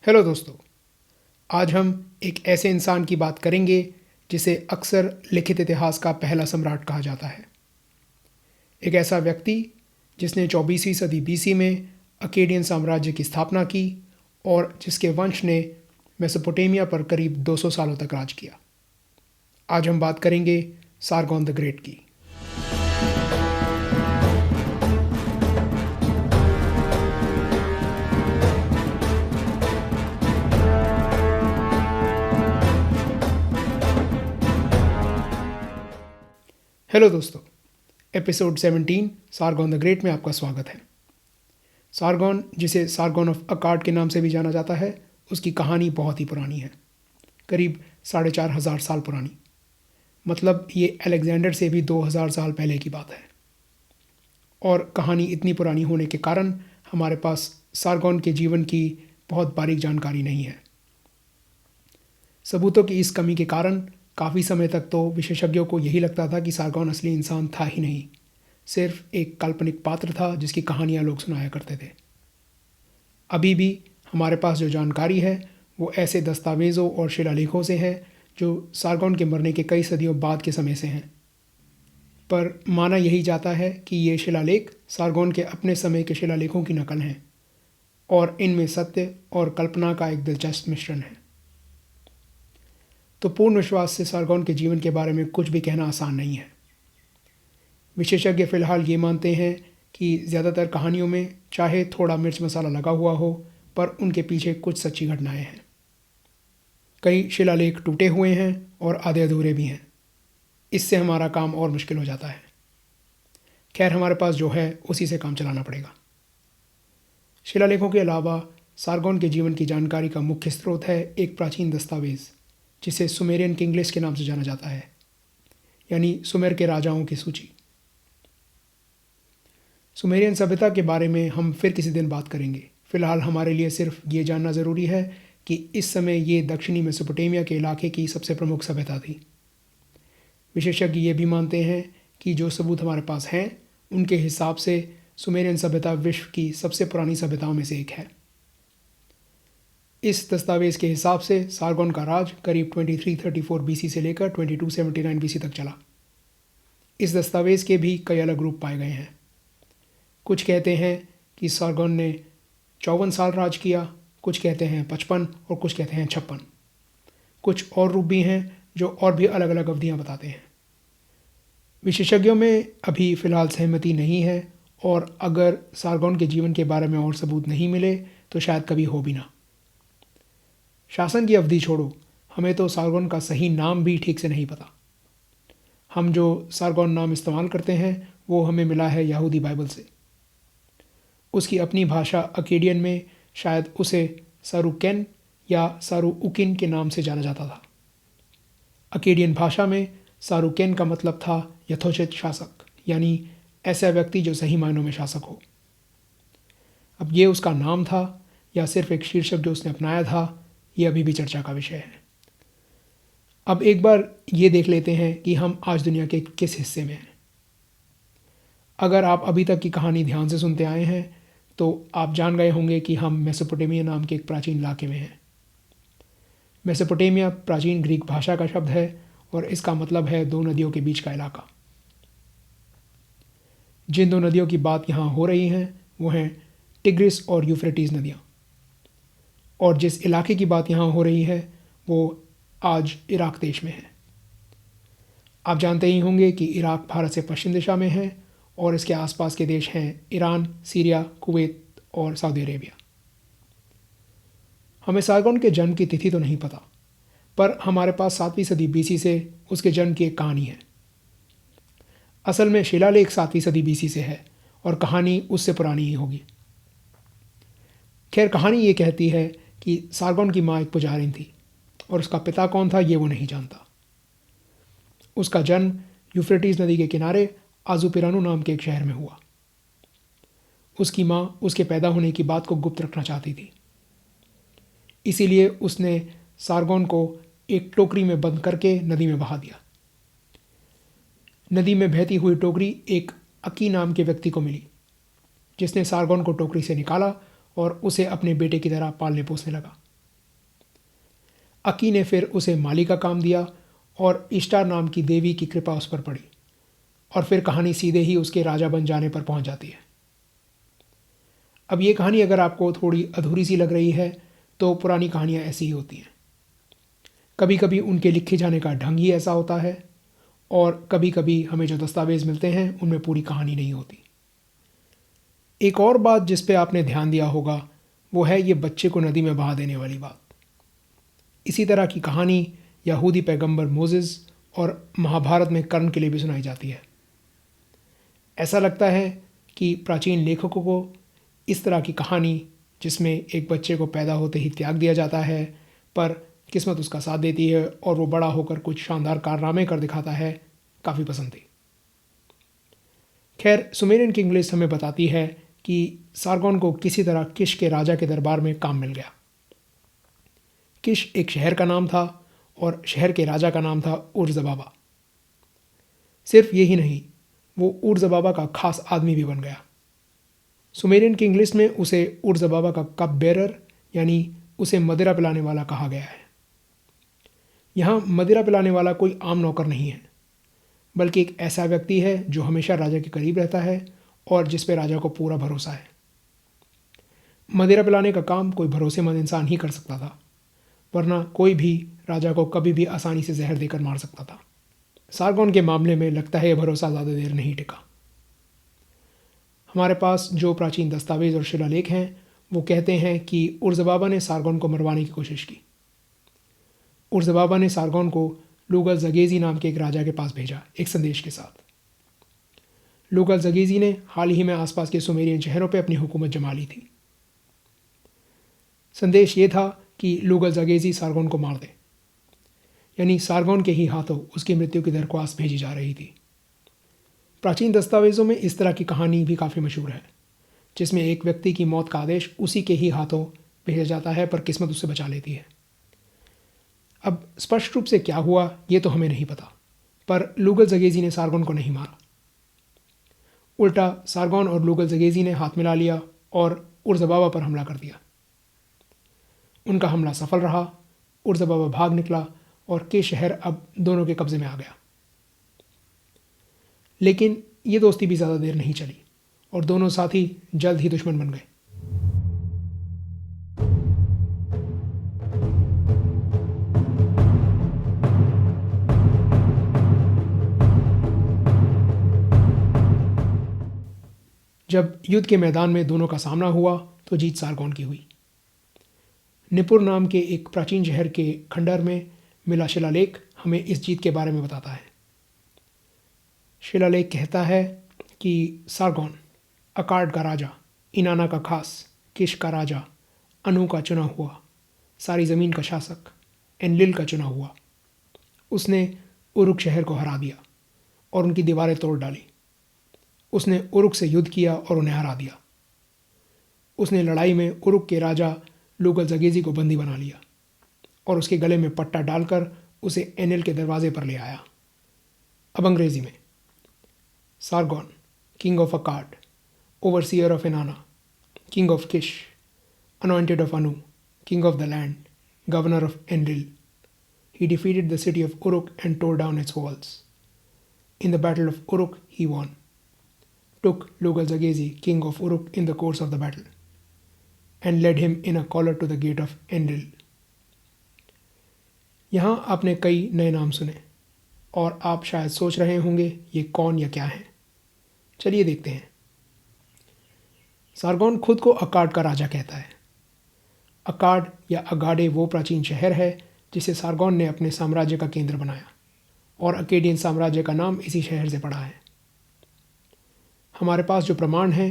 Hello दोस्तों। आज हम एक ऐसे इंसान की बात करेंगे जिसे अक्सर लिखित इतिहास का पहला सम्राट कहा जाता है। एक ऐसा व्यक्ति जिसने 24वीं सदी बीसी में अकेडियन साम्राज्य की स्थापना की और जिसके वंश ने मेसोपोटामिया पर करीब 200 सालों तक राज किया। आज हम बात करेंगे सारगोन द ग्रेट की। हेलो दोस्तों, एपिसोड 17 सारगोन द ग्रेट में आपका स्वागत है। सारगोन, जिसे सारगोन ऑफ अकाड के नाम से भी जाना जाता है, उसकी कहानी बहुत ही पुरानी है, करीब 4,500 साल पुरानी। मतलब ये अलेक्जेंडर से भी 2000 साल पहले की बात है। और कहानी इतनी पुरानी होने के कारण हमारे पास सारगोन के जीवन की बहुत बारीक जानकारी नहीं है। सबूतों की इस कमी के कारण काफ़ी समय तक तो विशेषज्ञों को यही लगता था कि सारगोन असली इंसान था ही नहीं, सिर्फ एक काल्पनिक पात्र था जिसकी कहानियाँ लोग सुनाया करते थे। अभी भी हमारे पास जो जानकारी है वो ऐसे दस्तावेज़ों और शिलालेखों से है जो सारगोन के मरने के कई सदियों बाद के समय से हैं। पर माना यही जाता है कि ये शिलालेख सारगोन के अपने समय के शिलालेखों की नकल हैं और इनमें सत्य और कल्पना का एक दिलचस्प मिश्रण है। तो पूर्ण विश्वास से सारगोन के जीवन के बारे में कुछ भी कहना आसान नहीं है। विशेषज्ञ फ़िलहाल ये मानते हैं कि ज़्यादातर कहानियों में चाहे थोड़ा मिर्च मसाला लगा हुआ हो, पर उनके पीछे कुछ सच्ची घटनाएं हैं। कई शिलालेख टूटे हुए हैं और आधे अधूरे भी हैं। इससे हमारा काम और मुश्किल हो जाता है। खैर, हमारे पास जो है उसी से काम चलाना पड़ेगा। शिलालेखों के अलावा सारगोन के जीवन की जानकारी का मुख्य स्रोत है एक प्राचीन दस्तावेज़ जिसे सुमेरियन किंग लिस्ट के नाम से जाना जाता है, यानी सुमेर के राजाओं की सूची। सुमेरियन सभ्यता के बारे में हम फिर किसी दिन बात करेंगे। फ़िलहाल हमारे लिए सिर्फ ये जानना ज़रूरी है कि इस समय ये दक्षिणी मेसोपोटामिया के इलाके की सबसे प्रमुख सभ्यता थी। विशेषज्ञ ये भी मानते हैं कि जो सबूत हमारे पास हैं उनके हिसाब से सुमेरियन सभ्यता विश्व की सबसे पुरानी सभ्यताओं में से एक है। इस दस्तावेज़ के हिसाब से सारगोन का राज करीब 2334 बीसी से लेकर 2279 बीसी तक चला। इस दस्तावेज़ के भी कई अलग रूप पाए गए हैं। कुछ कहते हैं कि सारगोन ने 54 साल राज किया, कुछ कहते हैं 55 और कुछ कहते हैं 56। कुछ और रूप भी हैं जो और भी अलग अलग अवधियाँ बताते हैं। विशेषज्ञों में अभी फ़िलहाल सहमति नहीं है, और अगर सारगोन के जीवन के बारे में और सबूत नहीं मिले तो शायद कभी हो भी ना। शासन की अवधि छोड़ो, हमें तो सारगोन का सही नाम भी ठीक से नहीं पता। हम जो सारगोन नाम इस्तेमाल करते हैं वो हमें मिला है यहूदी बाइबल से। उसकी अपनी भाषा अकेडियन में शायद उसे सारूकेन या सारूउकिन के नाम से जाना जाता था। अकेडियन भाषा में सारूकेन का मतलब था यथोचित शासक, यानी ऐसा व्यक्ति जो सही मायनों में शासक हो। अब ये उसका नाम था या सिर्फ एक शीर्षक जो उसने अपनाया था, ये अभी भी चर्चा का विषय है। अब एक बार ये देख लेते हैं कि हम आज दुनिया के किस हिस्से में हैं। अगर आप अभी तक की कहानी ध्यान से सुनते आए हैं तो आप जान गए होंगे कि हम मेसोपोटामिया नाम के एक प्राचीन इलाके में हैं। मेसोपोटामिया प्राचीन ग्रीक भाषा का शब्द है और इसका मतलब है दो नदियों के बीच का इलाका। जिन दो नदियों की बात यहाँ हो रही हैं वो हैं टिग्रिस और यूफ्रेटिस नदियाँ। और जिस इलाके की बात यहाँ हो रही है वो आज इराक देश में है। आप जानते ही होंगे कि इराक भारत से पश्चिम दिशा में है और इसके आसपास के देश हैं ईरान, सीरिया, कुवैत और सऊदी अरेबिया। हमें सारगोन के जन्म की तिथि तो नहीं पता, पर हमारे पास 7वीं सदी बीसी से उसके जन्म की एक कहानी है। असल में शिलालेख 7वीं सदी बीसी से है और कहानी उससे पुरानी ही होगी। खैर, कहानी ये कहती है कि सारगोन की माँ एक पुजारिन थी और उसका पिता कौन था ये वो नहीं जानता। उसका जन्म यूफ्रेटिस नदी के किनारे आजुपिरानू नाम के एक शहर में हुआ। उसकी माँ उसके पैदा होने की बात को गुप्त रखना चाहती थी, इसीलिए उसने सारगोन को एक टोकरी में बंद करके नदी में बहा दिया। नदी में बहती हुई टोकरी एक अकी नाम के व्यक्ति को मिली, जिसने सारगोन को टोकरी से निकाला और उसे अपने बेटे की तरह पालने पोसने लगा। अकी ने फिर उसे माली का काम दिया और इश्टार नाम की देवी की कृपा उस पर पड़ी, और फिर कहानी सीधे ही उसके राजा बन जाने पर पहुंच जाती है। अब ये कहानी अगर आपको थोड़ी अधूरी सी लग रही है तो पुरानी कहानियाँ ऐसी ही होती हैं। कभी कभी उनके लिखे जाने का ढंग ही ऐसा होता है, और कभी कभी हमें जो दस्तावेज़ मिलते हैं उनमें पूरी कहानी नहीं होती। एक और बात जिस पे आपने ध्यान दिया होगा वो है ये बच्चे को नदी में बहा देने वाली बात। इसी तरह की कहानी यहूदी पैगंबर मोसेस और महाभारत में कर्ण के लिए भी सुनाई जाती है। ऐसा लगता है कि प्राचीन लेखकों को इस तरह की कहानी जिसमें एक बच्चे को पैदा होते ही त्याग दिया जाता है पर किस्मत उसका साथ देती है और वो बड़ा होकर कुछ शानदार कारनामे कर दिखाता है, काफ़ी पसंद थी। खैर, सुमेरियन किंग लिस्ट हमें बताती है कि सारगोन को किसी तरह किश के राजा के दरबार में काम मिल गया। किश एक शहर का नाम था और शहर के राजा का नाम था उर्जबाबा। सिर्फ यही नहीं, वो उर्जबाबा का खास आदमी भी बन गया। सुमेरियन किंग लिस्ट में उसे उर्जबाबा का कप बेरर यानी उसे मदिरा पिलाने वाला कहा गया है। यहाँ मदिरा पिलाने वाला कोई आम नौकर नहीं है, बल्कि एक ऐसा व्यक्ति है जो हमेशा राजा के करीब रहता है और जिस पे राजा को पूरा भरोसा है। मदिरा पिलाने का काम कोई भरोसेमंद इंसान ही कर सकता था, वरना कोई भी राजा को कभी भी आसानी से जहर देकर मार सकता था। सारगोन के मामले में लगता है यह भरोसा ज़्यादा देर नहीं टिका। हमारे पास जो प्राचीन दस्तावेज और शिलालेख हैं वो कहते हैं कि उर्जबाबा ने सारगोन को मरवाने की कोशिश की। उर्जबाबा ने सारगोन को लूगल जगेजी नाम के एक राजा के पास भेजा एक संदेश के साथ। लूगल जगेजी ने हाल ही में आसपास के सुमेरियन शहरों पर अपनी हुकूमत जमा ली थी। संदेश ये था कि लूगल जगेजी सारगोन को मार दे, यानी सारगोन के ही हाथों उसकी मृत्यु की दरख्वास्त भेजी जा रही थी। प्राचीन दस्तावेज़ों में इस तरह की कहानी भी काफ़ी मशहूर है, जिसमें एक व्यक्ति की मौत का आदेश उसी के ही हाथों भेजा जाता है पर किस्मत उससे बचा लेती है। अब स्पष्ट रूप से क्या हुआ ये तो हमें नहीं पता, पर लूगल जगेजी ने सारगोन को नहीं मारा। उल्टा सारगोन और लूगल जगेजी ने हाथ मिला लिया और उर्जबाबा पर हमला कर दिया। उनका हमला सफल रहा, उर्जबाबा भाग निकला और के शहर अब दोनों के कब्जे में आ गया। लेकिन ये दोस्ती भी ज़्यादा देर नहीं चली और दोनों साथी जल्द ही दुश्मन बन गए। जब युद्ध के मैदान में दोनों का सामना हुआ तो जीत सारगोन की हुई। निपुर नाम के एक प्राचीन शहर के खंडर में मिला शिलालेख हमें इस जीत के बारे में बताता है। शिलालेख कहता है कि सारगोन, अकार्ड का राजा, इनाना का खास, किश का राजा, अनु का चुना हुआ, सारी ज़मीन का शासक, एनलिल का चुना हुआ, उसने उरुक शहर को हरा दिया और उनकी दीवारें तोड़ डाली। उसने उरुक से युद्ध किया और उन्हें हरा दिया। उसने लड़ाई में उरुक के राजा लूगल जगेजी को बंदी बना लिया और उसके गले में पट्टा डालकर उसे एनिल के दरवाजे पर ले आया। अब अंग्रेजी में, Sargon, king of Akkad, overseer of Inanna, king of Kish, anointed of Anu, king of the land, governor of Enlil. He defeated the city of Uruk and tore down its walls. In the battle of Uruk, he won. Took Lugal Zagezi, king of Uruk, in the course of the battle, and led him in a collar to the gate of Enlil. यहाँ आपने कई नए नाम सुने और आप शायद सोच रहे होंगे ये कौन या क्या है। चलिए देखते हैं। सारगोन खुद को अकाड का राजा कहता है। अकाड या अगाडे वो प्राचीन शहर है जिसे सारगोन ने अपने साम्राज्य का केंद्र बनाया और अकेडियन साम्राज्य का नाम इसी शहर से पड़ा है। हमारे पास जो प्रमाण हैं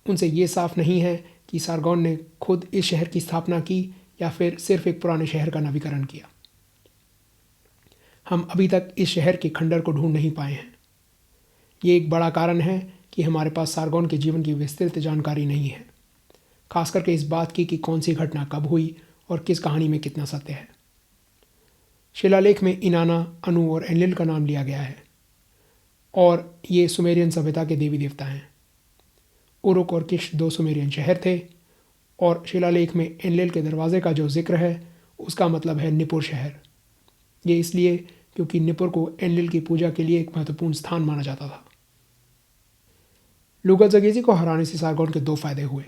उनसे ये साफ नहीं है कि सारगोन ने खुद इस शहर की स्थापना की या फिर सिर्फ एक पुराने शहर का नवीकरण किया। हम अभी तक इस शहर के खंडर को ढूंढ नहीं पाए हैं। ये एक बड़ा कारण है कि हमारे पास सारगोन के जीवन की विस्तृत जानकारी नहीं है, खास करके इस बात की कि कौन सी घटना कब हुई और किस कहानी में कितना सत्य है। शिलालेख में इनाना, अनु और एनलिल का नाम लिया गया है और ये सुमेरियन सभ्यता के देवी देवता हैं। उरुक और किश दो सुमेरियन शहर थे और शिलालेख में एनलिल के दरवाजे का जो जिक्र है उसका मतलब है निपुर शहर। ये इसलिए क्योंकि निपुर को एनलिल की पूजा के लिए एक महत्वपूर्ण स्थान माना जाता था। लुगलज़गेज़ी को हराने से सारगोन के दो फायदे हुए।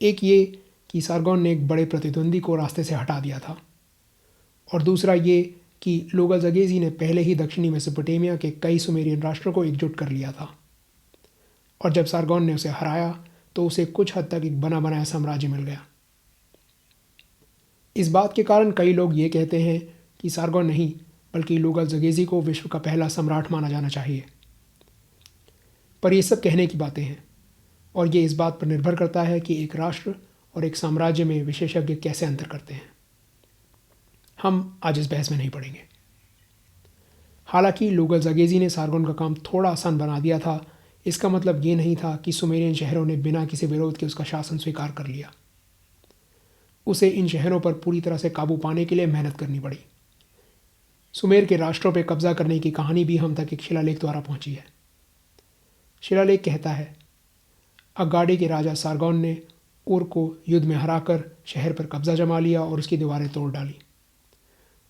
एक ये कि सारगोन ने एक बड़े प्रतिद्वंदी को रास्ते से हटा दिया था, और दूसरा ये कि लुगलज़गेज़ी ने पहले ही दक्षिणी मेसोपोटामिया के कई सुमेरियन राष्ट्रों को एकजुट कर लिया था, और जब सारगोन ने उसे हराया तो उसे कुछ हद तक एक बना बनाया साम्राज्य मिल गया। इस बात के कारण कई लोग ये कहते हैं कि सारगोन नहीं बल्कि लुगलज़गेज़ी को विश्व का पहला सम्राट माना जाना चाहिए। पर ये सब कहने की बातें हैं, और ये इस बात पर निर्भर करता है कि एक राष्ट्र और एक साम्राज्य में विशेषज्ञ कैसे अंतर करते हैं। हम आज इस बहस में नहीं पड़ेंगे। हालांकि लुगलज़गेज़ी ने सारगोन का काम थोड़ा आसान बना दिया था, इसका मतलब ये नहीं था कि सुमेरियन शहरों ने बिना किसी विरोध के उसका शासन स्वीकार कर लिया। उसे इन शहरों पर पूरी तरह से काबू पाने के लिए मेहनत करनी पड़ी। सुमेर के राष्ट्रों पर कब्जा करने की कहानी भी हम तक एक शिलालेख द्वारा पहुंची है। शिलालेख कहता है, अगाडी के राजा सारगोन ने उर को युद्ध में हराकर शहर पर कब्जा जमा लिया और उसकी दीवारें तोड़ डाली।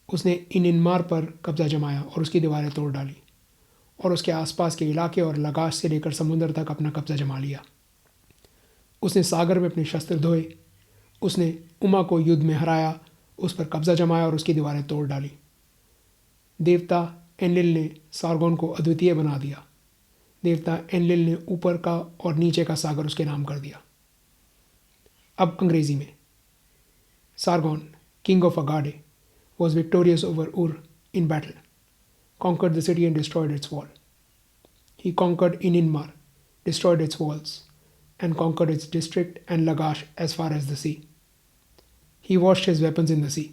उसने इनिनमार पर कब्जा जमाया और उसकी दीवारें तोड़ डाली, और उसके आसपास के इलाके और लगाश से लेकर समुद्र तक अपना कब्जा जमा लिया। उसने सागर में अपने शस्त्र धोए। उसने उमा को युद्ध में हराया, उस पर कब्जा जमाया और उसकी दीवारें तोड़ डाली। देवता एनलिल ने सारगोन को अद्वितीय बना दिया। देवता एनलिल ने ऊपर का और नीचे का सागर उसके नाम कर दिया। अब अंग्रेजी में। Sargon, king of Agade, was victorious over Ur in battle, conquered the city and destroyed its wall. He conquered Ininmar, destroyed its walls, and conquered its district and Lagash as far as the sea. He washed his weapons in the sea.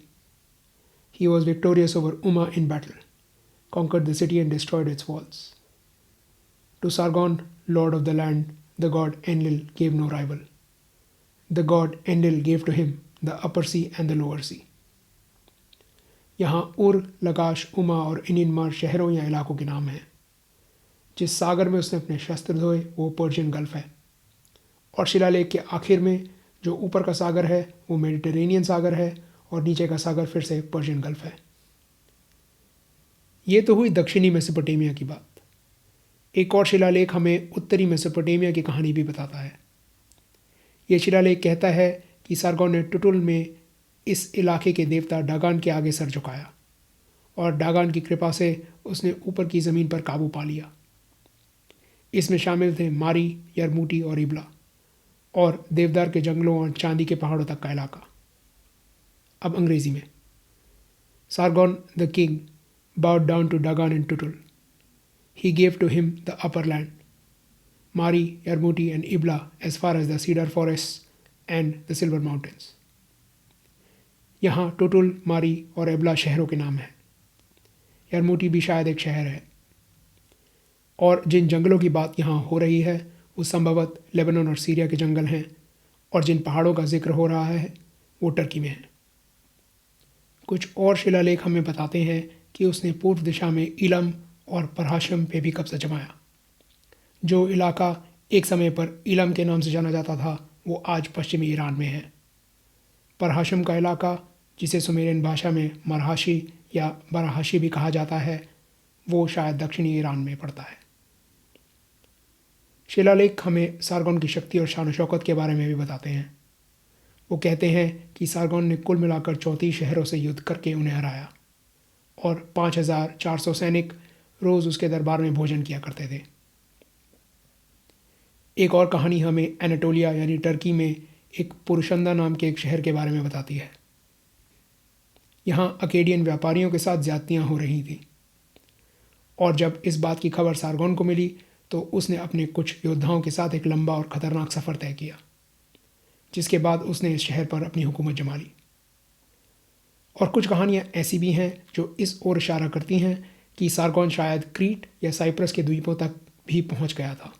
He was victorious over Umma in battle, conquered the city and destroyed its walls. To Sargon, lord of the land, the god Enlil gave no rival. The god Enlil gave to him the upper sea and the lower sea. यहाँ उर, लगाश, उमा और इनिनमार शहरों या इलाकों के नाम हैं। जिस सागर में उसने अपने शस्त्र धोए वो पर्शियन गल्फ है, और शिलालेख के आखिर में जो ऊपर का सागर है वो मेडिटेरेनियन सागर है, और नीचे का सागर फिर से पर्शियन गल्फ है। ये तो हुई दक्षिणी मेसोपोटामिया की बात। एक और शिलालेख हमें उत्तरी मेसोपोटामिया की कहानी भी बताता है। ये शिलालेख कहता है कि सारगोन ने टुटुल में इस इलाके के देवता डागान के आगे सर झुकाया, और डागान की कृपा से उसने ऊपर की ज़मीन पर काबू पा लिया। इसमें शामिल थे मारी, यरमूटी और इबला, और देवदार के जंगलों और चांदी के पहाड़ों तक का इलाका। अब अंग्रेजी में। Sargon the king bowed down to Dagon in Tutul. He gave to him the upper land, Mari, Yarmuti and Ibla as far as the cedar forests and the silver mountains. यहाँ टुटुल, मारी और एबला शहरों के नाम हैं। यरमूटी भी शायद एक शहर है, और जिन जंगलों की बात यहाँ हो रही है वो संभवत लेबनान और सीरिया के जंगल हैं, और जिन पहाड़ों का जिक्र हो रहा है वो टर्की में हैं। कुछ और शिलालेख हमें बताते हैं कि उसने पूर्व दिशा में इलम और परहाशम पे भी कब्जा जमाया। जो इलाका एक समय पर इलम के नाम से जाना जाता था वो आज पश्चिमी ईरान में है। परहाशम का इलाका, जिसे सुमेरियन भाषा में मरहाशी या बरहाशी भी कहा जाता है, वो शायद दक्षिणी ईरान में पड़ता है। शिलालेख हमें सारगोन की शक्ति और शान शौकत के बारे में भी बताते हैं। वो कहते हैं कि सारगोन ने कुल मिलाकर 34 शहरों से युद्ध करके उन्हें हराया, और 5400 सैनिक रोज़ उसके दरबार में भोजन किया करते थे। एक और कहानी हमें एनाटोलिया यानी टर्की में एक पुरुषंदा नाम के एक शहर के बारे में बताती है। यहाँ अकेडियन व्यापारियों के साथ ज्यादतियाँ हो रही थीं, और जब इस बात की खबर सारगोन को मिली तो उसने अपने कुछ योद्धाओं के साथ एक लंबा और ख़तरनाक सफ़र तय किया, जिसके बाद उसने इस शहर पर अपनी हुकूमत जमा ली। और कुछ कहानियाँ ऐसी भी हैं जो इस ओर इशारा करती हैं कि सारगोन शायद क्रीट या साइप्रस के द्वीपों तक भी पहुंच गया था।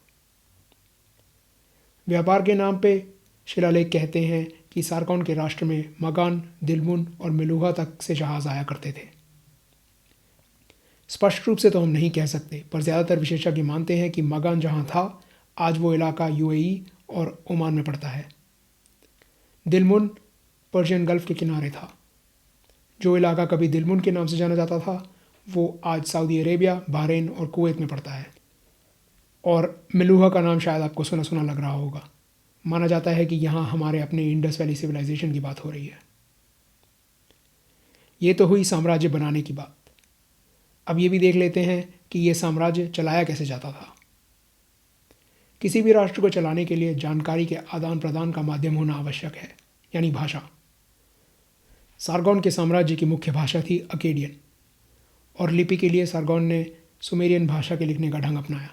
व्यापार के नाम पे शिलालेख कहते हैं कि सारगोन के राष्ट्र में मगान, दिलमुन और मिलूहा तक से जहाज़ आया करते थे। स्पष्ट रूप से तो हम नहीं कह सकते, पर ज़्यादातर विशेषज्ञ मानते हैं कि मगान जहाँ था आज वो इलाका यूएई और ओमान में पड़ता है। दिलमुन पर्शियन गल्फ के किनारे था, जो इलाका कभी दिलमुन के नाम से जाना जाता था वो आज सऊदी अरेबिया, बहरीन और कुवैत में पड़ता है। और मिलूहा का नाम शायद आपको सुना सुना लग रहा होगा। माना जाता है कि यहाँ हमारे अपने इंडस वैली सिविलाइजेशन की बात हो रही है। ये तो हुई साम्राज्य बनाने की बात। अब ये भी देख लेते हैं कि ये साम्राज्य चलाया कैसे जाता था। किसी भी राष्ट्र को चलाने के लिए जानकारी के आदान प्रदान का माध्यम होना आवश्यक है, यानी भाषा। सारगोन के साम्राज्य की मुख्य भाषा थी अकेडियन, और लिपि के लिए सारगोन ने सुमेरियन भाषा के लिखने का ढंग अपनाया।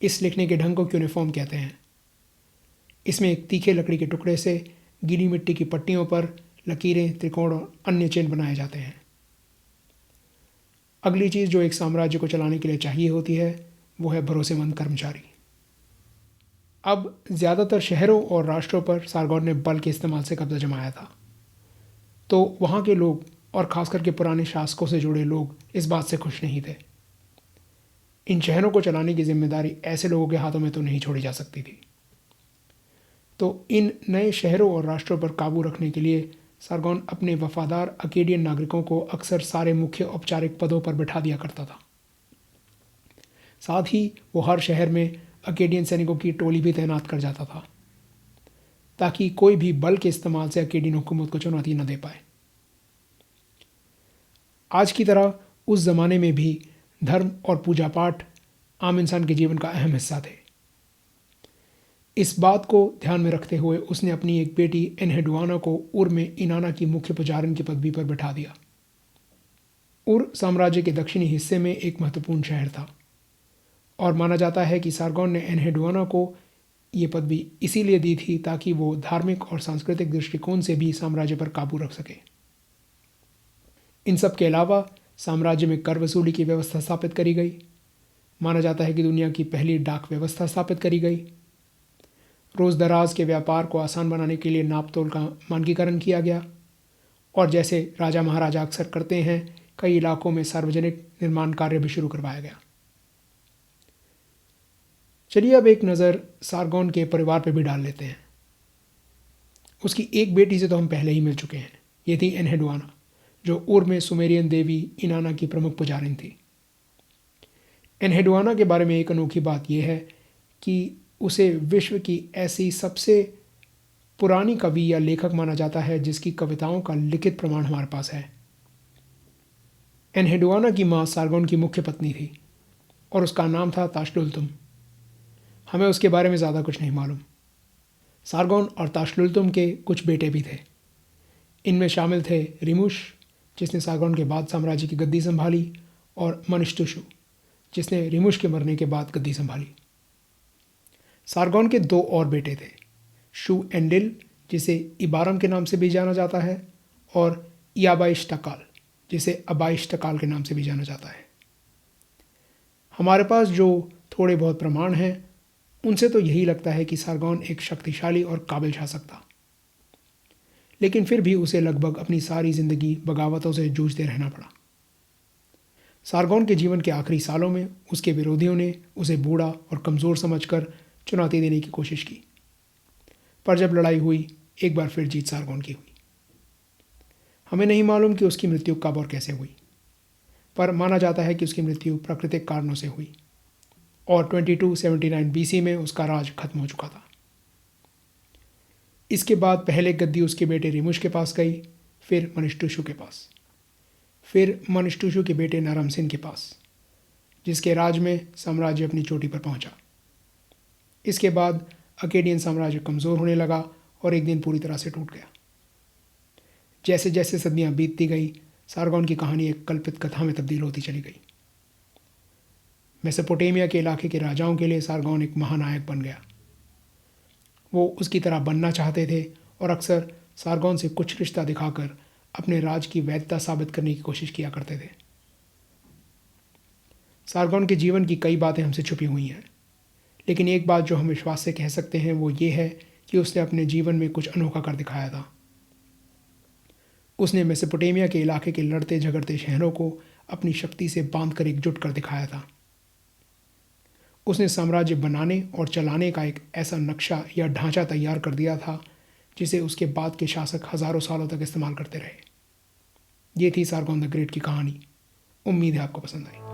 इस लिखने के ढंग को क्यूनेफॉर्म कहते हैं। इसमें एक तीखे लकड़ी के टुकड़े से गीली मिट्टी की पट्टियों पर लकीरें, त्रिकोण और अन्य चिन्ह बनाए जाते हैं। अगली चीज़ जो एक साम्राज्य को चलाने के लिए चाहिए होती है वो है भरोसेमंद कर्मचारी। अब ज़्यादातर शहरों और राष्ट्रों पर सारगोन ने बल के इस्तेमाल से कब्जा जमाया था, तो वहाँ के लोग और ख़ास करके पुराने शासकों से जुड़े लोग इस बात से खुश नहीं थे। इन शहरों को चलाने की जिम्मेदारी ऐसे लोगों के हाथों में तो नहीं छोड़ी जा सकती थी। तो इन नए शहरों और राष्ट्रों पर काबू रखने के लिए सारगोन अपने वफादार अकेडियन नागरिकों को अक्सर सारे मुख्य औपचारिक पदों पर बिठा दिया करता था। साथ ही वो हर शहर में अकेडियन सैनिकों की टोली भी तैनात कर जाता था, ताकि कोई भी बल के इस्तेमाल से अकेडियन हुकूमत को चुनौती न दे पाए। आज की तरह उस ज़माने में भी धर्म और पूजा पाठ आम इंसान के जीवन का अहम हिस्सा थे। इस बात को ध्यान में रखते हुए उसने अपनी एक बेटी एनहेडुआना को उर में इनाना की मुख्य पुजारिन की पदवी पर बिठा दिया। उर साम्राज्य के दक्षिणी हिस्से में एक महत्वपूर्ण शहर था, और माना जाता है कि सारगोन ने एनहेडुआना को ये पदवी इसीलिए दी थी ताकि वो धार्मिक और सांस्कृतिक दृष्टिकोण से भी साम्राज्य पर काबू रख सके। इन सब के अलावा साम्राज्य में कर वसूली की व्यवस्था स्थापित करी गई। माना जाता है कि दुनिया की पहली डाक व्यवस्था स्थापित करी गई। रोज़ दराज के व्यापार को आसान बनाने के लिए नाप तोल का मानकीकरण किया गया, और जैसे राजा महाराजा अक्सर करते हैं कई इलाकों में सार्वजनिक निर्माण कार्य भी शुरू करवाया गया। चलिए अब एक नज़र सारगोन के परिवार पर भी डाल लेते हैं। उसकी एक बेटी से तो हम पहले ही मिल चुके हैं। ये थी एनहेडुआना, जो उर में सुमेरियन देवी इनाना की प्रमुख पुजारिन थी। एनहेडुआना के बारे में एक अनोखी बात यह है कि उसे विश्व की ऐसी सबसे पुरानी कवि या लेखक माना जाता है जिसकी कविताओं का लिखित प्रमाण हमारे पास है। एनहेडुआना की माँ सारगोन की मुख्य पत्नी थी, और उसका नाम था ताशलुलतुम। हमें उसके बारे में ज़्यादा कुछ नहीं मालूम। सारगोन और ताशलुलतुम के कुछ बेटे भी थे। इनमें शामिल थे रिमुश, जिसने सारगोन के बाद साम्राज्य की गद्दी संभाली, और मनिष्टुशु, जिसने रिमुश के मरने के बाद गद्दी संभाली। सारगोन के दो और बेटे थे, शू एंडिल, जिसे इबारम के नाम से भी जाना जाता है, और याबाइश्टकाल, जिसे अबाइश्टकाल के नाम से भी जाना जाता है। हमारे पास जो थोड़े बहुत प्रमाण हैं उनसे तो यही लगता है कि सारगोन एक शक्तिशाली और काबिल शासक था, लेकिन फिर भी उसे लगभग अपनी सारी ज़िंदगी बगावतों से जूझते रहना पड़ा। सारगोन के जीवन के आखिरी सालों में उसके विरोधियों ने उसे बूढ़ा और कमज़ोर समझकर चुनौती देने की कोशिश की, पर जब लड़ाई हुई एक बार फिर जीत सारगोन की हुई। हमें नहीं मालूम कि उसकी मृत्यु कब और कैसे हुई, पर माना जाता है कि उसकी मृत्यु प्राकृतिक कारणों से हुई, और 2279 BC में उसका राज खत्म हो चुका था। इसके बाद पहले गद्दी उसके बेटे रिमुश के पास गई, फिर मनिष्टुशु के पास, फिर मनिष्टुशु के बेटे नारामसिन के पास, जिसके राज में साम्राज्य अपनी चोटी पर पहुंचा। इसके बाद अकेडियन साम्राज्य कमज़ोर होने लगा और एक दिन पूरी तरह से टूट गया। जैसे जैसे सदियां बीतती गई, सारगोन की कहानी एक कल्पित कथा में तब्दील होती चली गई। मेसोपोटामिया के इलाके के राजाओं के लिए सारगोन एक महानायक बन गया। वो उसकी तरह बनना चाहते थे और अक्सर सारगोन से कुछ रिश्ता दिखाकर अपने राज की वैधता साबित करने की कोशिश किया करते थे। सारगोन के जीवन की कई बातें हमसे छुपी हुई हैं, लेकिन एक बात जो हम विश्वास से कह सकते हैं वो ये है कि उसने अपने जीवन में कुछ अनोखा कर दिखाया था। उसने मेसोपोटामिया के इलाके के लड़ते झगड़ते शहरों को अपनी शक्ति से बांध कर एकजुट कर दिखाया था। उसने साम्राज्य बनाने और चलाने का एक ऐसा नक्शा या ढांचा तैयार कर दिया था जिसे उसके बाद के शासक हज़ारों सालों तक इस्तेमाल करते रहे। ये थी सारगोन द ग्रेट की कहानी। उम्मीद है आपको पसंद आई।